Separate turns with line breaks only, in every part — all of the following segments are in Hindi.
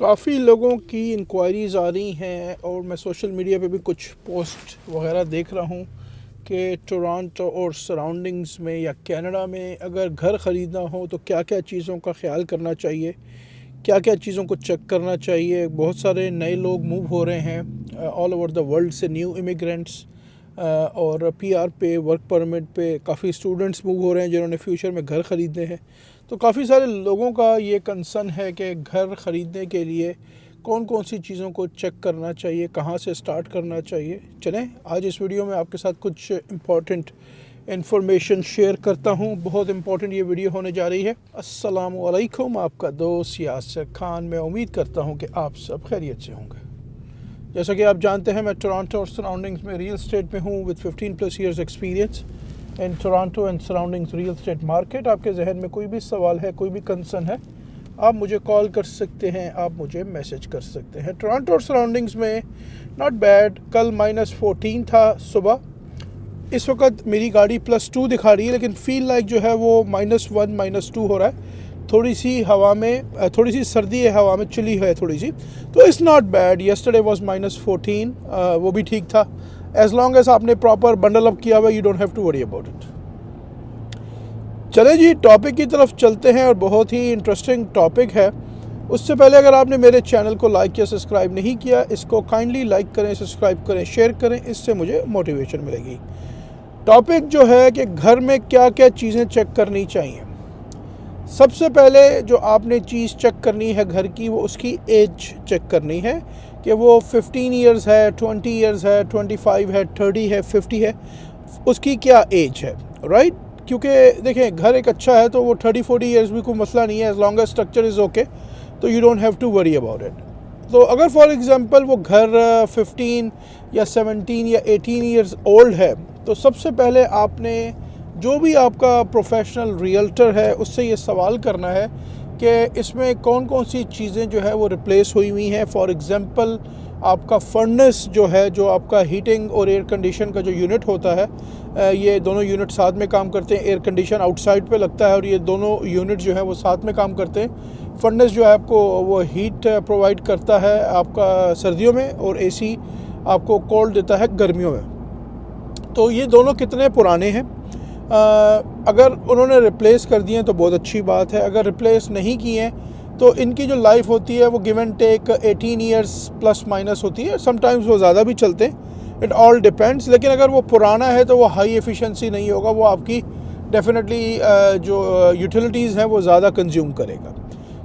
काफ़ी लोगों की इंक्वायरीज़ आ रही हैं और मैं सोशल मीडिया पे भी कुछ पोस्ट वगैरह देख रहा हूँ कि टोरंटो और सराउंडिंग्स में या कनाडा में अगर घर ख़रीदना हो तो क्या क्या चीज़ों का ख्याल करना चाहिए, क्या क्या चीज़ों को चेक करना चाहिए। बहुत सारे नए लोग मूव हो रहे हैं ऑल ओवर द वर्ल्ड से, न्यू इमिग्रेंट्स और पीआर पे, वर्क परमिट पे काफ़ी स्टूडेंट्स मूव हो रहे हैं जिन्होंने फ्यूचर में घर ख़रीदने हैं। तो काफ़ी सारे लोगों का ये कंसर्न है कि घर ख़रीदने के लिए कौन कौन सी चीज़ों को चेक करना चाहिए, कहाँ से स्टार्ट करना चाहिए। चलें आज इस वीडियो में आपके साथ कुछ इम्पॉर्टेंट इन्फॉर्मेशन शेयर करता हूँ। बहुत इम्पॉर्टेंट ये वीडियो होने जा रही है। अस्सलामु अलैकुम, आपका दोस्त यासिर खान। मैं उम्मीद करता हूँ कि आप सब खैरियत से होंगे। जैसा कि आप जानते हैं मैं टोरंटो और सराउंडिंग्स में रियल एस्टेट में हूँ with 15+ years experience in Toronto and surroundings real estate market. आपके जहन में कोई भी सवाल है, कोई भी कंसर्न है, आप मुझे कॉल कर सकते हैं, आप मुझे मैसेज कर सकते हैं। टोरंटो और सराउंडिंग्स में नॉट बैड। कल -14 था सुबह। इस वक्त मेरी गाड़ी +2 दिखा रही है, लेकिन फील लाइक जो है वो -1 -2 हो रहा है। थोड़ी सी हवा में, थोड़ी सी सर्दी है, हवा में चिली है थोड़ी सी, तो it's not bad. Yesterday was -14, वो भी ठीक था। एज लॉन्ग एज आपने प्रॉपर बंडल अप किया हुआ, you don't have to worry about it. चले जी टॉपिक की तरफ चलते हैं और बहुत ही इंटरेस्टिंग टॉपिक है। उससे पहले अगर आपने मेरे चैनल को लाइक या सब्सक्राइब नहीं किया, इसको काइंडली लाइक करें, सब्सक्राइब करें, शेयर करें, इससे मुझे मोटिवेशन मिलेगी। टॉपिक जो है कि घर में क्या क्या चीज़ें चेक करनी चाहिए। सबसे पहले जो आपने चीज़ चेक करनी है घर की, वो उसकी एज चेक करनी है कि वो 15 ईयर्स है, 20 ईयर्स है, 25 है, 30 है, 50 है, उसकी क्या एज है, राइट। क्योंकि देखें घर एक अच्छा है तो वो 30-40 ईयर्स भी कोई मसला नहीं है, as long as structure is okay, तो you don't have to worry about it. तो अगर फॉर एग्ज़ाम्पल वो घर 15 या 17 या 18 ईयर्स ओल्ड है, तो सबसे पहले आपने जो भी आपका प्रोफेशनल रियल्टर है उससे ये सवाल करना है कि इसमें कौन कौन सी चीज़ें जो है वो रिप्लेस हुई हुई हैं। फॉर एग्ज़ाम्पल आपका फर्नेस जो है, जो आपका हीटिंग और एयर कंडीशन का जो यूनिट होता है, ये दोनों यूनिट साथ में काम करते हैं। एयर कंडीशन आउटसाइड पे लगता है और ये दोनों यूनिट जो है वो साथ में काम करते हैं। फर्नेस जो है आपको वो हीट प्रोवाइड करता है आपका सर्दियों में, और एसी आपको कोल्ड देता है गर्मियों में। तो ये दोनों कितने पुराने हैं। अगर उन्होंने रिप्लेस कर दिए तो बहुत अच्छी बात है। अगर रिप्लेस नहीं किए हैं तो इनकी जो लाइफ होती है वो give and take 18 years plus minus होती है। समटाइम्स वो ज़्यादा भी चलते हैं, इट ऑल डिपेंड्स। लेकिन अगर वो पुराना है तो वो हाई एफिशिएंसी नहीं होगा, वो आपकी डेफिनेटली जो यूटिलिटीज़ हैं वो ज़्यादा कंज्यूम करेगा।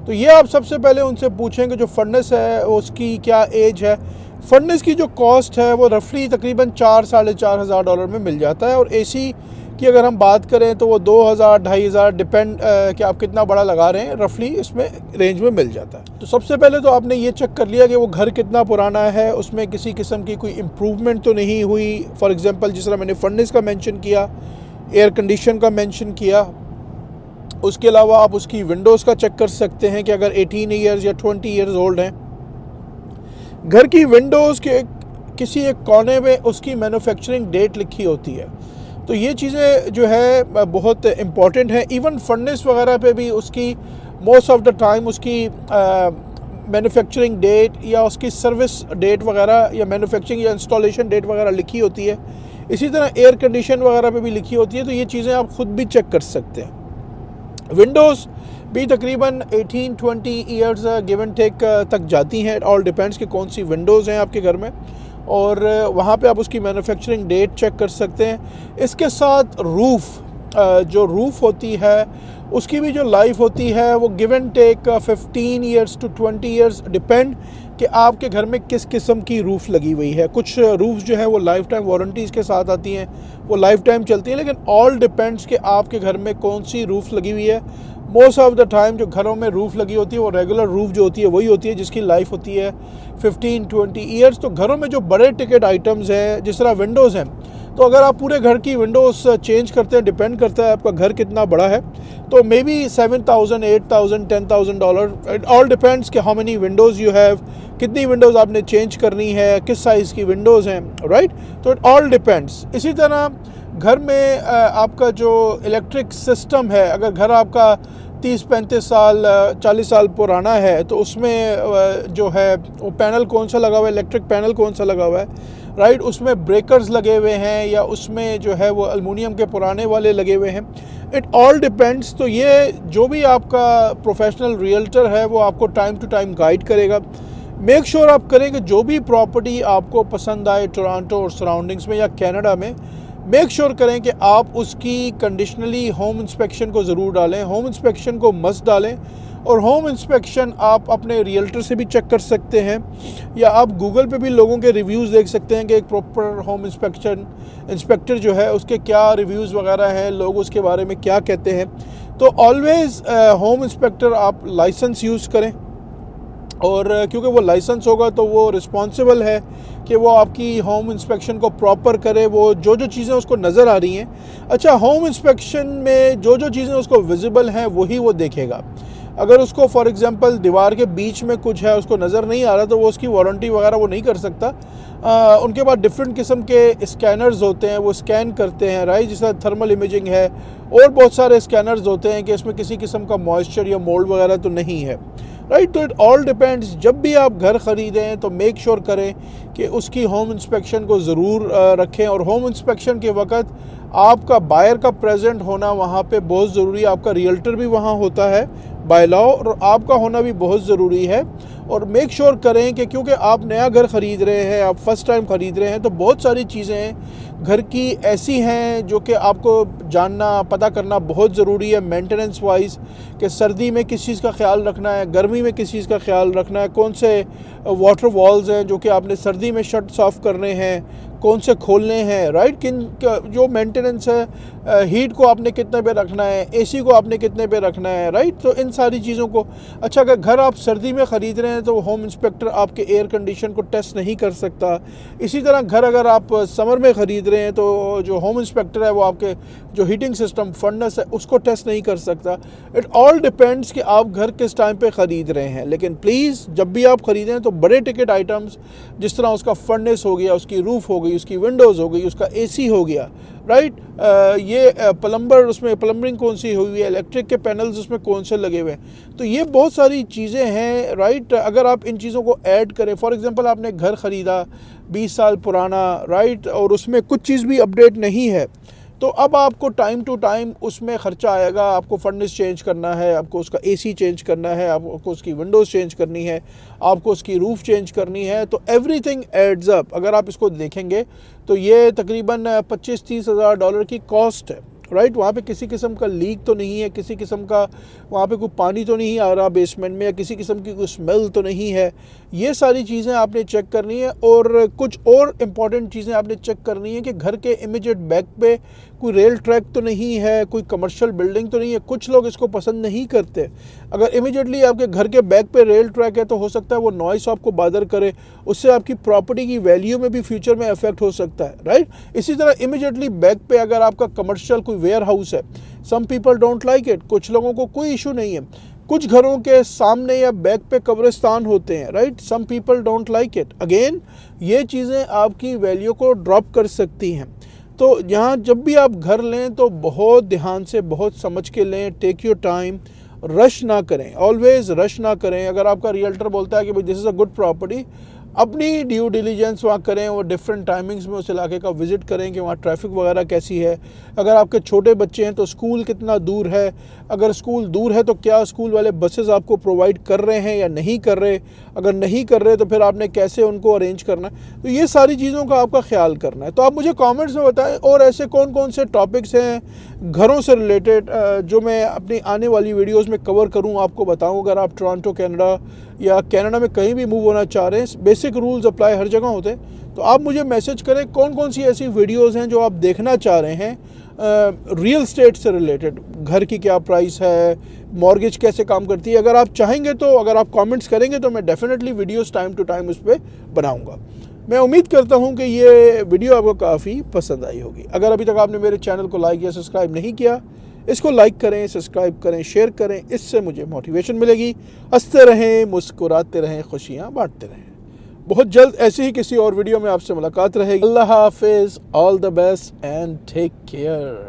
तो ये आप सबसे पहले उनसे पूछेंगे जो फर्नेस है उसकी क्या एज है। फर्नेस की जो कॉस्ट है वो रफली तकरीबन $4,000-4,500 में मिल जाता है। और एसी की अगर हम बात करें तो वो 2,000-2,500 डिपेंड कि आप कितना बड़ा लगा रहे हैं, रफली इसमें रेंज में मिल जाता है। तो सबसे पहले तो आपने ये चेक कर लिया कि वो घर कितना पुराना है, उसमें किसी किस्म की कोई इम्प्रूवमेंट तो नहीं हुई। फॉर एग्जांपल जिस तरह मैंने फर्नेस का मेंशन किया, एयर कंडीशन का मेंशन किया, उसके अलावा आप उसकी विंडोज़ का चेक कर सकते हैं कि अगर 18 ईयर्स या 20 ईयर्स ओल्ड हैं। घर की विंडोज़ के किसी एक कोने में उसकी मैन्युफैक्चरिंग डेट लिखी होती है। तो ये चीज़ें जो है बहुत इम्पॉर्टेंट है। इवन फर्नेस वगैरह पे भी उसकी मोस्ट ऑफ द टाइम उसकी मैन्युफैक्चरिंग डेट या उसकी सर्विस डेट वगैरह या मैन्युफैक्चरिंग या इंस्टॉलेशन डेट वगैरह लिखी होती है। इसी तरह एयर कंडीशन वगैरह पे भी लिखी होती है। तो ये चीज़ें आप ख़ुद भी चेक कर सकते हैं। विंडोज़ भी तकरीबन 18-20 ईयर्स गिव एंड टेक तक जाती हैं। ऑल डिपेंड्स कि कौन सी विंडोज़ हैं आपके घर में, और वहाँ पे आप उसकी मैन्युफैक्चरिंग डेट चेक कर सकते हैं। इसके साथ जो रूफ़ होती है उसकी भी जो लाइफ होती है वो give and take 15 years to 20 years depend कि आपके घर में किस किस्म की रूफ़ लगी हुई है। कुछ रूफ़ जो है वो लाइफ टाइम वारंटीज़ के साथ आती हैं, वो लाइफ टाइम चलती हैं। लेकिन ऑल डिपेंड्स कि आपके घर में कौन सी रूफ़ लगी हुई है। मोस्ट ऑफ द टाइम जो घरों में रूफ़ लगी होती है वो रेगुलर रूफ़ जो होती है वही होती है जिसकी लाइफ होती है 15-20 ईयर्स। तो घरों में जो बड़े टिकट आइटम्स हैं जिस तरह विंडोज़ हैं, तो अगर आप पूरे घर की विंडोज़ चेंज करते हैं, डिपेंड करता है आपका घर कितना बड़ा है, तो maybe $7,000, $8,000, $10,000, it all depends कि how many windows you have, कितनी विंडोज़ आपने चेंज करनी है, किस साइज़ की विंडोज़ हैं, राइट। तो इट ऑल डिपेंड्स। इसी तरह घर में आपका जो इलेक्ट्रिक सिस्टम है, अगर घर आपका 30-35 साल 40 साल पुराना है, तो उसमें जो है वो पैनल कौन सा लगा हुआ है, इलेक्ट्रिक पैनल कौन सा लगा हुआ है, राइट, उसमें ब्रेकर्स लगे हुए हैं या उसमें जो है वो एलुमिनियम के पुराने वाले लगे हुए हैं। It all depends. तो ये जो भी आपका प्रोफेशनल रियल्टर है वो आपको टाइम टू टाइम गाइड करेगा। मेक श्योर आप करें कि जो भी प्रॉपर्टी आपको पसंद आए टोरंटो और सराउंडिंग्स में या कनाडा में, मेक श्योर करें कि आप उसकी कंडीशनली होम इंस्पेक्शन को ज़रूर डालें। होम इंस्पेक्शन को मस्ट डालें। और होम इंस्पेक्शन आप अपने रियल्टर से भी चेक कर सकते हैं या आप गूगल पे भी लोगों के रिव्यूज़ देख सकते हैं कि एक प्रॉपर होम इंस्पेक्टर जो है उसके क्या रिव्यूज़ वगैरह हैं, लोग उसके बारे में क्या कहते हैं। तो ऑलवेज़ होम इंस्पेक्टर आप लाइसेंस यूज़ करें, और क्योंकि वो लाइसेंस होगा तो वो रिस्पॉन्सिबल है कि वो आपकी होम इंस्पेक्शन को प्रॉपर करे, वो जो जो चीज़ें उसको नज़र आ रही हैं। अच्छा, होम इंस्पेक्शन में जो जो चीज़ें उसको विजिबल हैं वही वो देखेगा। अगर उसको फॉर एग्जांपल दीवार के बीच में कुछ है उसको नज़र नहीं आ रहा, तो वो उसकी वारंटी वगैरह वो नहीं कर सकता। उनके पास डिफरेंट किस्म के स्कैनर्स होते हैं, वो स्कैन करते हैं, राइट, जैसा थर्मल इमेजिंग है, और बहुत सारे स्कैनर्स होते हैं कि इसमें किसी किस्म का मॉइस्चर या मोल्ड वगैरह तो नहीं है, राइट। तो इट ऑल डिपेंड्स। जब भी आप घर ख़रीदें तो मेक श्योर करें कि उसकी होम इंस्पेक्शन को ज़रूर रखें, और होम इंस्पेक्शन के वक्त आपका बायर का प्रेजेंट होना वहाँ पे बहुत ज़रूरी है। आपका रियल्टर भी वहाँ होता है बाय लॉ, और आपका होना भी बहुत ज़रूरी है। और मेक श्योर करें कि क्योंकि आप नया घर ख़रीद रहे हैं, आप फर्स्ट टाइम ख़रीद रहे हैं, तो बहुत सारी चीज़ें घर की ऐसी हैं जो कि आपको जानना पता करना बहुत ज़रूरी है मेंटेनेंस वाइज, कि सर्दी में किस चीज़ का ख्याल रखना है, गर्मी में किस चीज़ का ख्याल रखना है, कौन से वाटर वॉल्स हैं जो कि आपने सर्दी में शट ऑफ करने हैं, कौन से खोलने हैं, राइट, किन जो मेंटेनेंस है, हीट को आपने कितने पे रखना है, एसी को आपने कितने पे रखना है, राइट। तो इन सारी चीज़ों को, अच्छा अगर घर आप सर्दी में ख़रीद रहे हैं तो होम इंस्पेक्टर आपके एयर कंडीशन को टेस्ट नहीं कर सकता। इसी तरह घर अगर आप समर में ख़रीद रहे हैं तो जो होम इंस्पेक्टर है वो आपके जो हीटिंग सिस्टम फर्नेस है उसको टेस्ट नहीं कर सकता। इट ऑल डिपेंड्स कि आप घर किस टाइम पे ख़रीद रहे हैं। लेकिन प्लीज़ जब भी आप ख़रीदें तो बड़े टिकट आइटम्स, जिस तरह उसका फर्नेस हो गया, उसकी रूफ़ हो गई, उसकी विंडोज़ हो गई, उसका एसी हो गया, राइट, ये प्लम्बर, उसमें प्लम्बिंग कौन सी हुई है, इलेक्ट्रिक के पैनल्स उसमें कौन से लगे हुए हैं, तो ये बहुत सारी चीज़ें हैं, राइट। अगर आप इन चीज़ों को ऐड करें, फॉर एग्जांपल आपने घर ख़रीदा 20 साल पुराना, राइट, और उसमें कुछ चीज़ भी अपडेट नहीं है, तो अब आपको टाइम टू टाइम उसमें ख़र्चा आएगा। आपको फर्नेस चेंज करना है, आपको उसका एसी चेंज करना है, आपको उसकी विंडोज़ चेंज करनी है, आपको उसकी रूफ़ चेंज करनी है, तो एवरीथिंग एड्स अप। अगर आप इसको देखेंगे तो ये तकरीबन 25-30 हज़ार डॉलर की कॉस्ट है, राइट। वहाँ पे किसी किस्म का लीक तो नहीं है, किसी किस्म का वहाँ पे कोई पानी तो नहीं आ रहा बेसमेंट में, या किसी किस्म की कोई स्मेल तो नहीं है। ये सारी चीज़ें आपने चेक करनी है। और कुछ और इम्पॉर्टेंट चीज़ें आपने चेक करनी है कि घर के इमीडिएट बैक पे कोई रेल ट्रैक तो नहीं है, कोई कमर्शियल बिल्डिंग तो नहीं है। कुछ लोग इसको पसंद नहीं करते। अगर इमीडिएटली आपके घर के बैक पे रेल ट्रैक है तो हो सकता है वो नॉइस आपको बादर करे, उससे आपकी प्रॉपर्टी की वैल्यू में भी फ्यूचर में इफेक्ट हो सकता है, राइट। इसी तरह इमीडिएटली बैक पे अगर आपका कमर्शियल कोई वेयर हाउस है, some people don't like it, कुछ लोगों को कोई इशू नहीं है। कुछ घरों के सामने या बैक पे कब्रिस्तान होते हैं, right, some people don't like it. Again ये चीज़ें आपकी वैल्यू को ड्रॉप कर सकती हैं। तो यहाँ जब भी आप घर लें तो बहुत ध्यान से, बहुत समझ के लें, टेक योर टाइम, रश ना करें, ऑलवेज़ रश ना करें। अगर आपका रियल्टर बोलता है कि भाई this is a good property, अपनी ड्यू डिलीजेंस वहाँ करें, वो डिफरेंट टाइमिंग्स में उस इलाके का विज़िट करें कि वहाँ ट्रैफिक वगैरह कैसी है। अगर आपके छोटे बच्चे हैं तो स्कूल कितना दूर है, अगर स्कूल दूर है तो क्या स्कूल वाले बसेस आपको प्रोवाइड कर रहे हैं या नहीं कर रहे, अगर नहीं कर रहे तो फिर आपने कैसे उनको अरेंज करना है। तो ये सारी चीज़ों का आपका ख्याल करना है। तो आप मुझे कमेंट्स में बताएं और ऐसे कौन कौन से टॉपिक्स हैं घरों से रिलेटेड जो मैं अपनी आने वाली वीडियोज़ में कवर करूँ, आपको बताऊँ। अगर आप टोरंटो कनाडा या कनाडा में कहीं भी मूव होना चाह रहे हैं, बेसिक रूल्स अप्लाई हर जगह होते हैं, तो आप मुझे मैसेज करें कौन कौन सी ऐसी वीडियोज़ हैं जो आप देखना चाह रहे हैं रियल एस्टेट से रिलेटेड। घर की क्या प्राइस है, मॉर्गेज कैसे काम करती है। अगर आप चाहेंगे तो, अगर आप कमेंट्स करेंगे तो मैं definitely videos time to time उस पर बनाऊंगा। मैं उम्मीद करता हूं कि ये वीडियो आपको काफ़ी पसंद आई होगी। अगर अभी तक आपने मेरे चैनल को लाइक या सब्सक्राइब नहीं किया, इसको लाइक करें, सब्सक्राइब करें, शेयर करें, इससे मुझे मोटिवेशन मिलेगी। हंसते रहें, मुस्कुराते रहें, खुशियाँ बांटते रहें। बहुत जल्द ऐसे ही किसी और वीडियो में आपसे मुलाकात रहेगी। अल्लाह हाफिज़, all the best and take care.